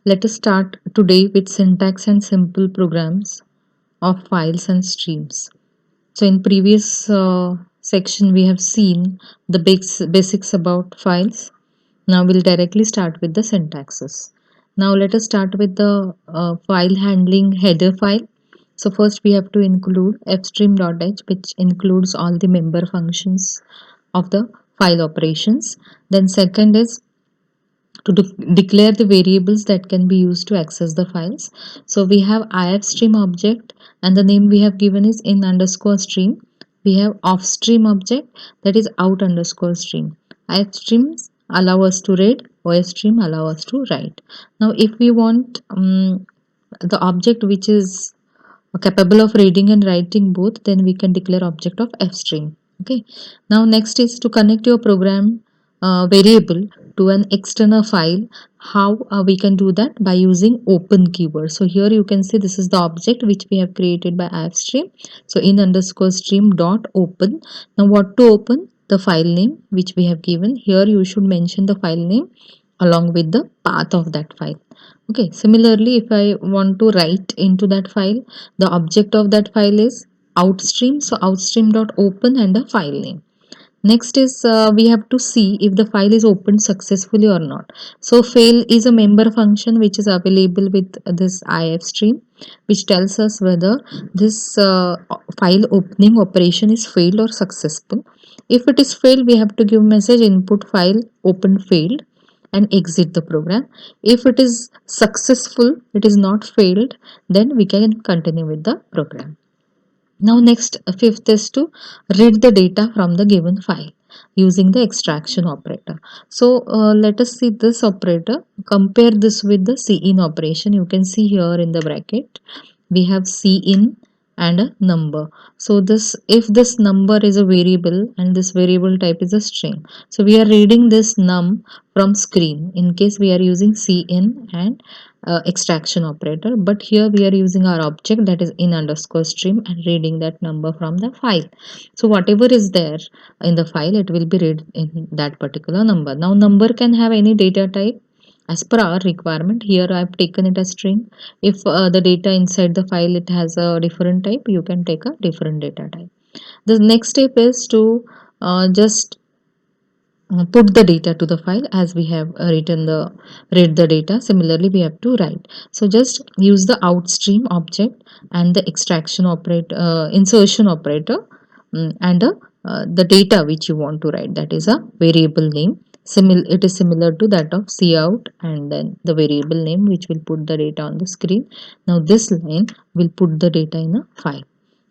Let us start today with syntax and simple programs of files and streams. So in previous section we have seen the basics about files. Now we'll directly start with the syntaxes. Now let us start with the file handling header file. So first we have to include fstream.h, which includes all the member functions of the file operations. Then second is to declare the variables that can be used to access the files. So we have ifstream object, and the name we have given is in underscore stream. We have offstream object, that is out underscore stream. Ifstreams allow us to read, ofstream allow us to write. Now if we want the object which is capable of reading and writing both, then we can declare object of fstream. Okay, now next is to connect your program variable to an external file. How we can do that? By using open keyword. So here you can see this is the object which we have created by ifstream. So in underscore stream dot open. Now what to open? The file name which we have given. Here you should mention the file name along with the path of that file. Okay, similarly if I want to write into that file, the object of that file is outstream. So outstream dot open and a file name. Next is we have to see if the file is opened successfully or not. So fail is a member function which is available with this ifstream, which tells us whether this file opening operation is failed or successful. If it is failed, we have to give message input file open failed and exit the program. If it is successful, it is not failed, then we can continue with the program. Now next, fifth is to read the data from the given file using the extraction operator. So let us see this operator. Compare this with the cin operation. You can see here in the bracket we have cin and a number. So this, if this number is a variable and this variable type is a string, so we are reading this num from screen in case we are using cin and extraction operator, but here we are using our object, that is in underscore stream, and reading that number from the file. So whatever is there in the file, it will be read in that particular number. Now number can have any data type as per our requirement. Here I have taken it as string. If the data inside the file it has a different type, you can take a different data type. The next step is to just put the data to the file as we have written the read the data. Similarly we have to write. So just use the outstream object and the extraction operator, insertion operator, and the data which you want to write, that is a variable name. It is similar to that of cout, and then the variable name which will put the data on the screen. Now this line will put the data in a file.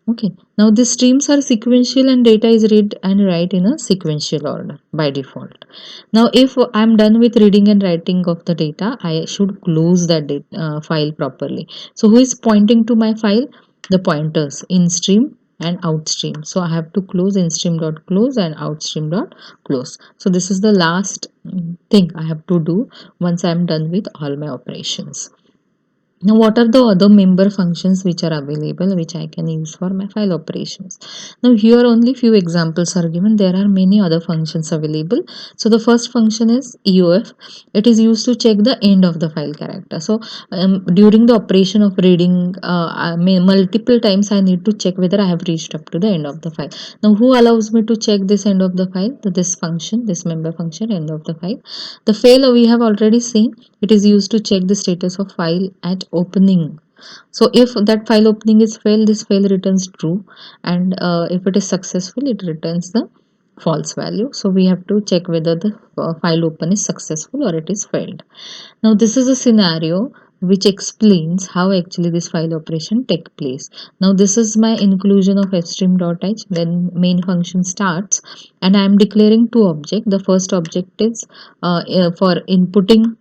Okay, now the streams are sequential and data is read and write in a sequential order by default. Now if I'm done with reading and writing of the data, I should close that file properly. So who is pointing to my file? The pointers in stream and outstream. So I have to close instream.close and outstream.close. So this is the last thing I have to do once I'm done with all my operations. Now, what are the other member functions which are available, which I can use for my file operations? Now, here only few examples are given. There are many other functions available. So, the first function is EOF. It is used to check the end of the file character. So, during the operation of reading, multiple times I need to check whether I have reached up to the end of the file. Now, who allows me to check this end of the file? This function, this member function, end of the file. The fail we have already seen. It is used to check the status of file at opening. So if that file opening is failed, this fail returns true, and if it is successful, it returns the false value. So we have to check whether the file open is successful or it is failed. Now this is a scenario which explains how actually this file operation take place. Now this is my inclusion of fstream.h, then main function starts, and I am declaring two objects. The first object is for inputting,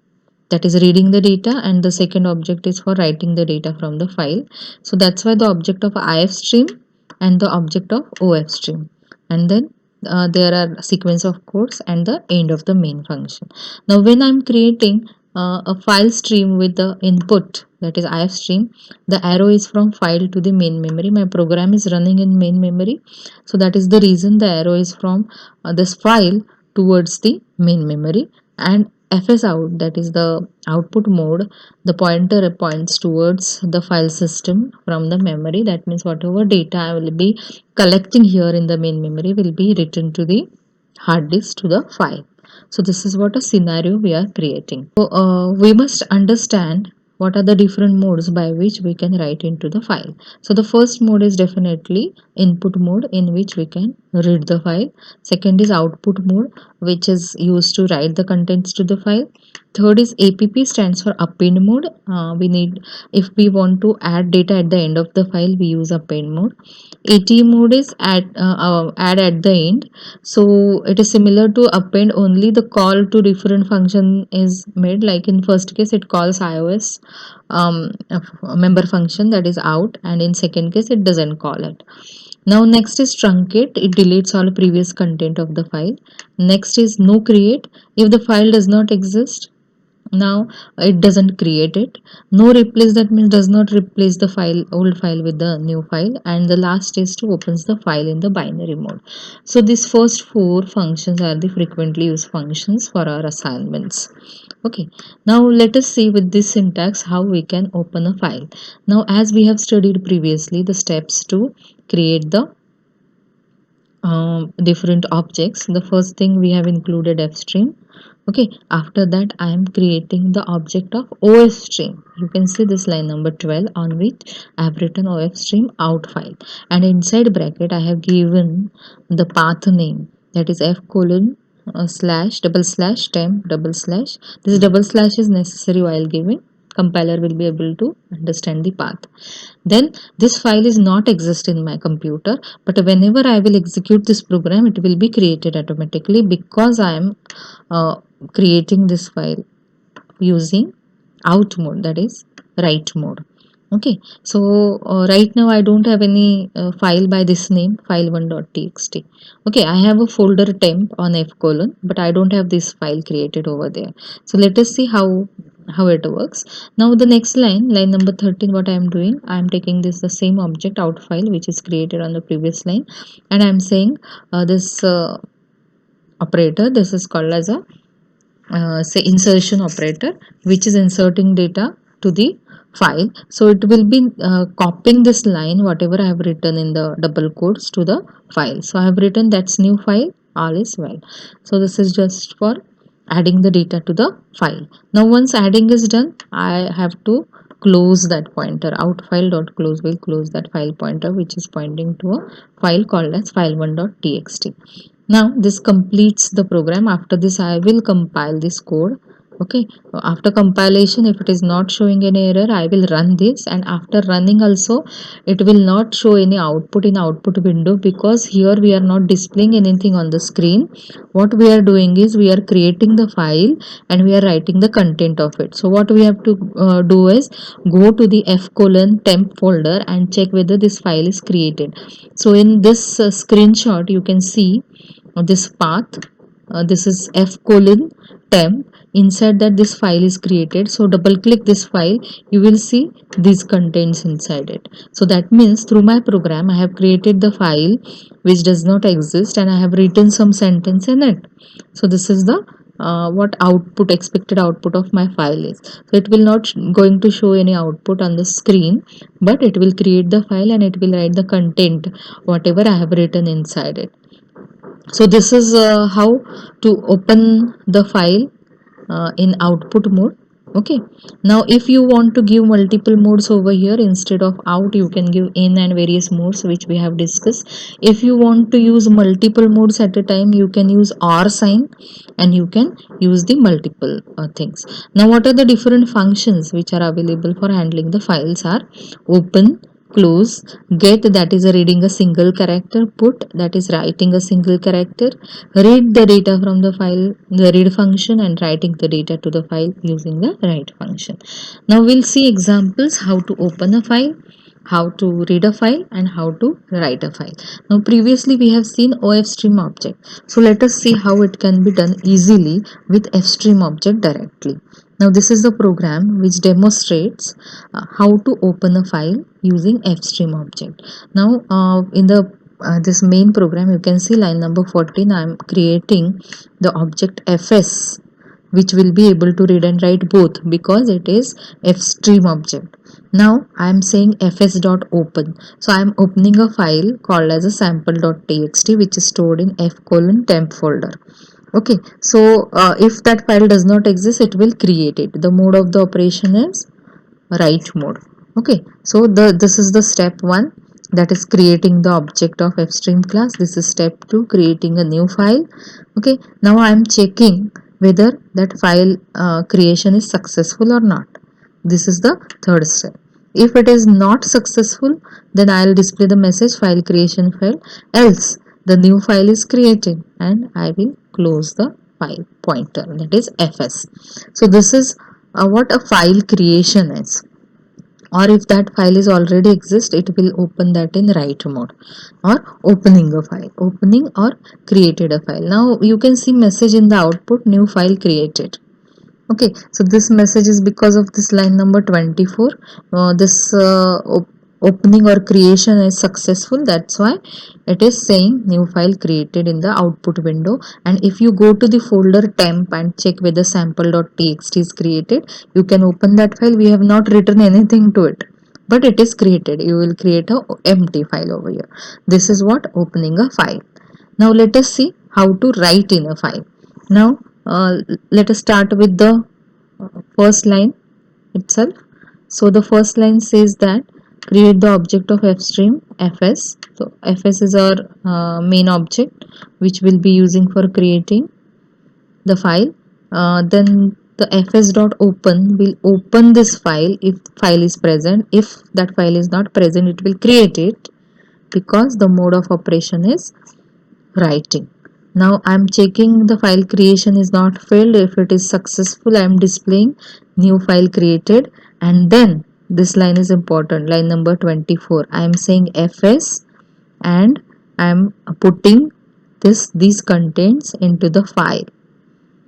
that is reading the data, and the second object is for writing the data from the file. So that's why the object of ifstream and the object of ofstream, and then there are sequence of codes and the end of the main function. Now when I'm creating a file stream with the input, that is ifstream, the arrow is from file to the main memory. My program is running in main memory, so that is the reason the arrow is from this file towards the main memory, and fs out, that is the output mode, the pointer points towards the file system from the memory. That means whatever data I will be collecting here in the main memory will be written to the hard disk to the file. So this is what a scenario we are creating. So we must understand what are the different modes by which we can write into the file. So the first mode is definitely input mode, in which we can read the file. Second is output mode, which is used to write the contents to the file. Third is APP, stands for append mode. We need, if we want to add data at the end of the file, we use append mode. AT mode is add at the end. So it is similar to append, only the call to different function is made. Like in first case, it calls iOS a member function, that is out, and in second case, it doesn't call it. Now next is truncate, it deletes all previous content of the file. Next is no create, if the file does not exist, now it doesn't create it. No replace, that means does not replace the file, old file, with the new file. And the last is to opens the file in the binary mode. So these first four functions are the frequently used functions for our assignments. Okay, now let us see with this syntax how we can open a file. Now as we have studied previously the steps to create the different objects, the first thing we have included fstream. Okay, after that I am creating the object of ofstream. You can see this line number 12, on which I have written ofstream out file, and inside bracket I have given the path name, that is f colon slash double slash temp double slash. This double slash is necessary while giving, compiler will be able to understand the path. Then this file is not exist in my computer, but whenever I will execute this program, it will be created automatically, because I am uh, creating this file using out mode, that is write mode. Okay, so right now I don't have any file by this name, file1.txt. Okay, I have a folder temp on f colon, but I don't have this file created over there. So let us see how it works. Now the next line, line number 13, what I am doing, I am taking this the same object out file which is created on the previous line, and I am saying this operator, this is called as a say insertion operator, which is inserting data to the file. So it will be copying this line whatever I have written in the double quotes to the file. So I have written that's new file, all is well. So this is just for adding the data to the file. Now once adding is done, I have to close that pointer. Out file dot close will close that file pointer, which is pointing to a file called as file1.txt. Now this completes the program. After this I will compile this code. Okay, after compilation, if it is not showing any error, I will run this, and after running also it will not show any output in output window, because here we are not displaying anything on the screen. What we are doing is we are creating the file and we are writing the content of it. So what we have to do is go to the f colon temp folder and check whether this file is created. So in this screenshot you can see this path, this is f colon temp. Inside that this file is created, so double click this file, you will see these contents inside it. So that means through my program I have created the file which does not exist, and I have written some sentence in it. So this is the what output, expected output of my file is. So it will not going to show any output on the screen, but it will create the file and it will write the content whatever I have written inside it. So this is how to open the file in output mode. Okay, now if you want to give multiple modes over here, instead of out you can give in and various modes which we have discussed. If you want to use multiple modes at a time, you can use or sign and you can use the multiple things. Now what are the different functions which are available for handling the files are open, close, get, that is reading a single character, put, that is writing a single character, read the data from the file, the read function, and writing the data to the file using the write function. Now we'll see examples how to open a file, how to read a file, and how to write a file. Now previously we have seen ofstream object, so let us see how it can be done easily with fstream object directly. Now this is the program which demonstrates how to open a file using fstream object. Now in the this main program, you can see line number 14, I am creating the object fs which will be able to read and write both because it is fstream object. Now I am saying fs.open. So I am opening a file called as a sample.txt, which is stored in f:temp folder. Okay, so if that file does not exist, it will create it. The mode of the operation is write mode. Okay, so this is the step 1, that is creating the object of fstream class. This is step 2, creating a new file. Okay, now I am checking whether that file creation is successful or not. This is the third step. If it is not successful, then I will display the message file creation failed, else the new file is created, and I will close the file pointer, that is fs. So this is what a file creation is. Or if that file is already exist, it will open that in write mode, or opening a file, opening or created a file. Now you can see message in the output, new file created. Okay, so this message is because of this line number 24. This opening or creation is successful, that's why it is saying new file created in the output window. And if you go to the folder temp and check whether sample.txt is created, you can open that file. We have not written anything to it, but it is created. You will create a empty file over here. This is what opening a file. Now let us see how to write in a file. Now let us start with the first line itself. So the first line says that create the object of fstream fs. So fs is our main object which we'll be using for creating the file. Then the fs.open will open this file if file is present. If that file is not present, it will create it because the mode of operation is writing. Now I am checking the file creation is not failed. If it is successful, I am displaying new file created. And then this line is important, line number 24. I am saying fs and I am putting these contents into the file.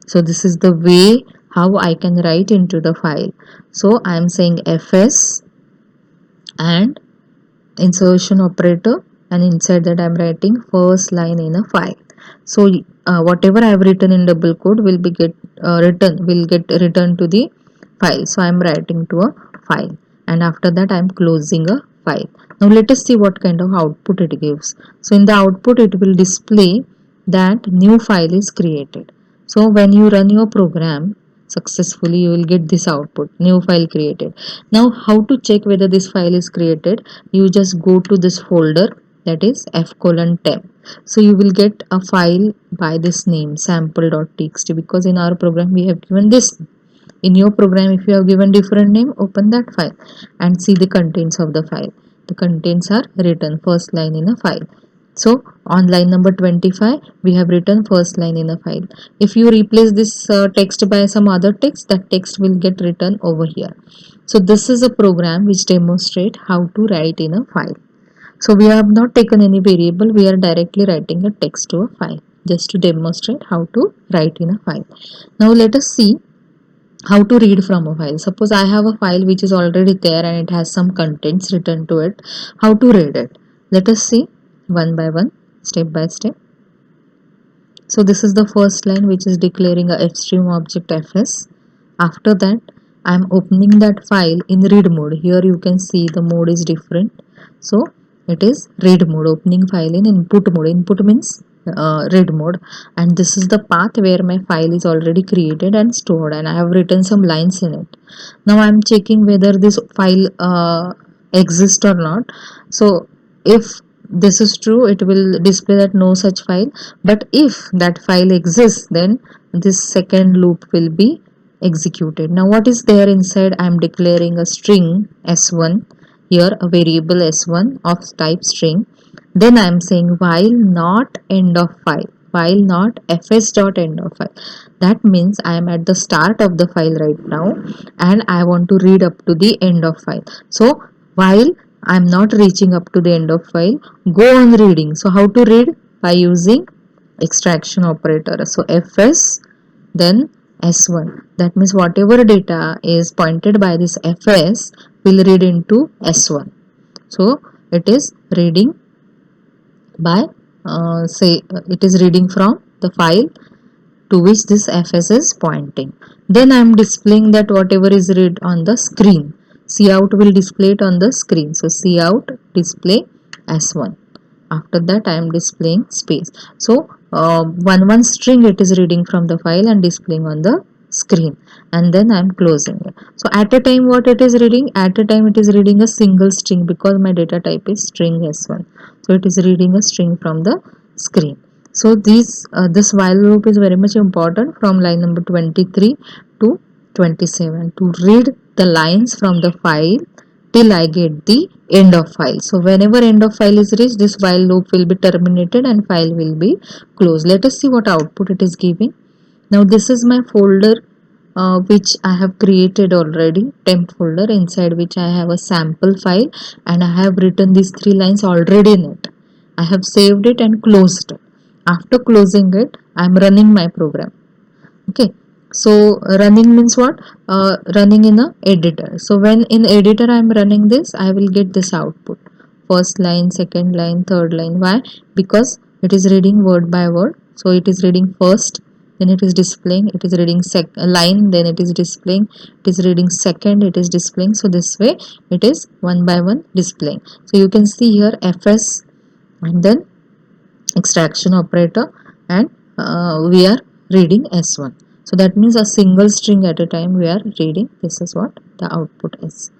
So this is the way how I can write into the file. So I am saying fs and insertion operator, and inside that I am writing first line in a file. So whatever I have written in double quote will be get returned to the file. So I am writing to a file, and after that I am closing a file. Now let us see what kind of output it gives. So in the output it will display that new file is created. So when you run your program successfully, you will get this output, new file created. Now how to check whether this file is created? You just go to this folder, that is f:temp. So you will get a file by this name sample.txt, because in our program we have given this. In your program, if you have given different name, open that file and see the contents of the file. The contents are written first line in a file. So on line number 25, we have written first line in a file. If you replace this text by some other text, that text will get written over here. So this is a program which demonstrates how to write in a file. So we have not taken any variable, we are directly writing a text to a file just to demonstrate how to write in a file. Now let us see how to read from a file. Suppose I have a file which is already there and it has some contents written to it. How to read it? Let us see one by one, step by step. So this is the first line which is declaring a fstream object fs. After that I am opening that file in read mode. Here you can see the mode is different. So it is read mode, opening file in input mode. Input means read mode, and this is the path where my file is already created and stored, and I have written some lines in it. Now I am checking whether this file exists or not. So if this is true, it will display that no such file, but if that file exists, then this second loop will be executed. Now what is there inside? I am declaring a string s1, here a variable s1 of type string. Then I am saying while not end of file, while not fs dot end of file. That means I am at the start of the file right now and I want to read up to the end of file. So while I am not reaching up to the end of file, go on reading. So how to read? By using extraction operator. So fs then s1. That means whatever data is pointed by this fs will read into s1. So it is reading by it is reading from the file to which this fs is pointing. Then I am displaying that whatever is read on the screen. Cout will display it on the screen. So cout display s1. After that I am displaying space. So one string it is reading from the file and displaying on the screen, and then I am closing it. So at a time what it is reading, at a time it is reading a single string because my data type is string s1. So it is reading a string from the screen. So this while loop is very much important from line number 23 to 27 to read the lines from the file till I get the end of file. So whenever end of file is reached, this while loop will be terminated and file will be closed. Let us see what output it is giving. Now this is my folder which I have created already, temp folder, inside which I have a sample file and I have written these 3 lines already in it. I have saved it and closed it. After closing it, I am running my program. Okay, so running means what? Running in a editor. So when in editor I am running this, I will get this output: first line, second line, third line. Why? Because it is reading word by word. So it is reading first, then it is displaying, it is reading line, then it is displaying, it is reading second, it is displaying. So this way it is one by one displaying. So you can see here fs and then extraction operator, and we are reading s1. So that means a single string at a time we are reading. This is what the output is.